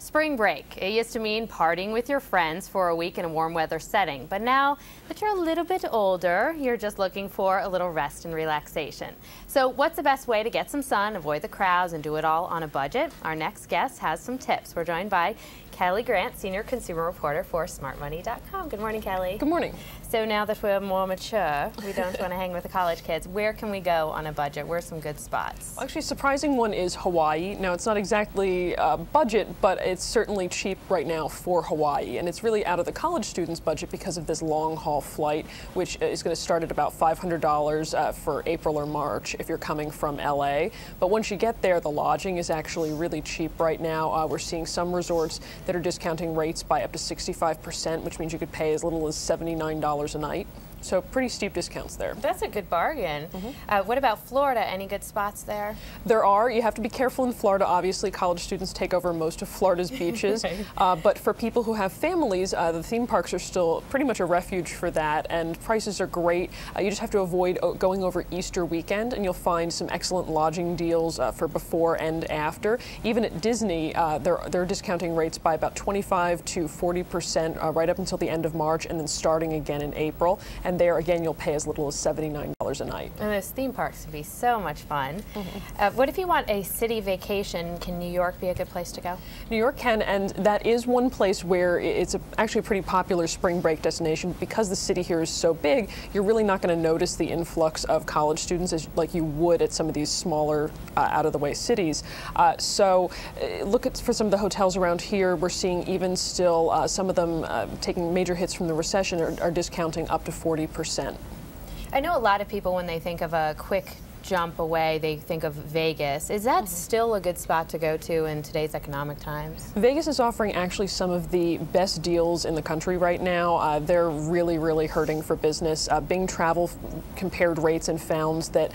Spring break. It used to mean partying with your friends for a week in a warm weather setting, but now that you're a little bit older, you're just looking for a little rest and relaxation. So what's the best way to get some sun, avoid the crowds, and do it all on a budget? Our next guest has some tips. We're joined by Kelli Grant, Senior Consumer Reporter for SmartMoney.com. Good morning, Kelli. Good morning. So now that we're more mature, we don't want to hang with the college kids. Where can we go on a budget? Where's some good spots? Actually, a surprising one is Hawaii. Now, it's not exactly budget, but it's certainly cheap right now for Hawaii. And it's really out of the college student's budget because of this long-haul flight, which is going to start at about $500 for April or March if you're coming from LA. But once you get there, the lodging is actually really cheap right now. We're seeing some resorts that are discounting rates by up to 65%, which means you could pay as little as $79 a night. So pretty steep discounts there. That's a good bargain. What about Florida? Any good spots there? There are. You have to be careful in Florida. Obviously, college students take over most of Florida's beaches. But for people who have families, the theme parks are still pretty much a refuge for that, and prices are great. You just have to avoid going over Easter weekend, and you'll find some excellent lodging deals for before and after. Even at Disney, they're discounting rates by about 25 to 40% right up until the end of March, and then starting again in April. And there, again, you'll pay as little as $79 a night. And those theme parks would be so much fun. What if you want a city vacation? Can New York be a good place to go? New York can, and that is one place where it's actually a pretty popular spring break destination. Because the city here is so big, you're really not going to notice the influx of college students like you would at some of these smaller, out-of-the-way cities. So look for some of the hotels around here. We're seeing even still some of them taking major hits from the recession are discounting up to 40%. I know a lot of people, when they think of a quick jump away, they think of Vegas. Is that still a good spot to go to in today's economic times? Vegas is offering actually some of the best deals in the country right now. They're really hurting for business. Bing Travel compared rates and found that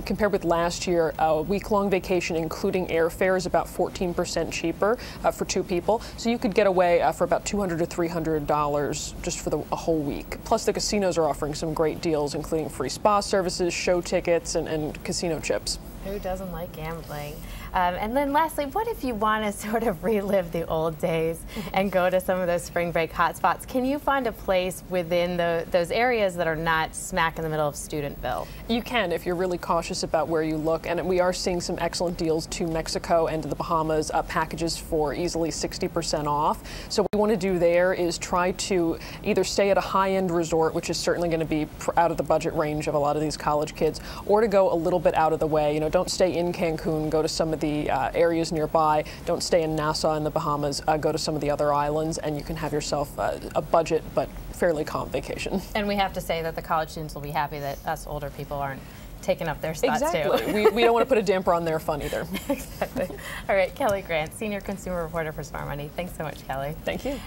compared with last year, a week-long vacation including airfare is about 14% cheaper for two people. So you could get away for about $200 to $300 just for a whole week. Plus the casinos are offering some great deals, including free spa services, show tickets, and casino chips. Who doesn't like gambling? And then lastly, what if you want to sort of relive the old days and go to some of those spring break hotspots? Can you find a place within those areas that are not smack in the middle of Studentville? You can, if you're really cautious about where you look. And we are seeing some excellent deals to Mexico and to the Bahamas, packages for easily 60% off. So what we want to do there is try to either stay at a high-end resort, which is certainly going to be out of the budget range of a lot of these college kids, or to go a little bit out of the way. You know, don't stay in Cancun, go to some of the areas nearby. Don't stay in Nassau in the Bahamas. Go to some of the other islands, and you can have yourself a budget but fairly calm vacation. And we have to say that the college students will be happy that us older people aren't taking up their spots exactly. too. we don't want to put a damper on their fun either. Exactly. All right, Kelli Grant, Senior Consumer Reporter for Smart Money. Thanks so much, Kelli. Thank you.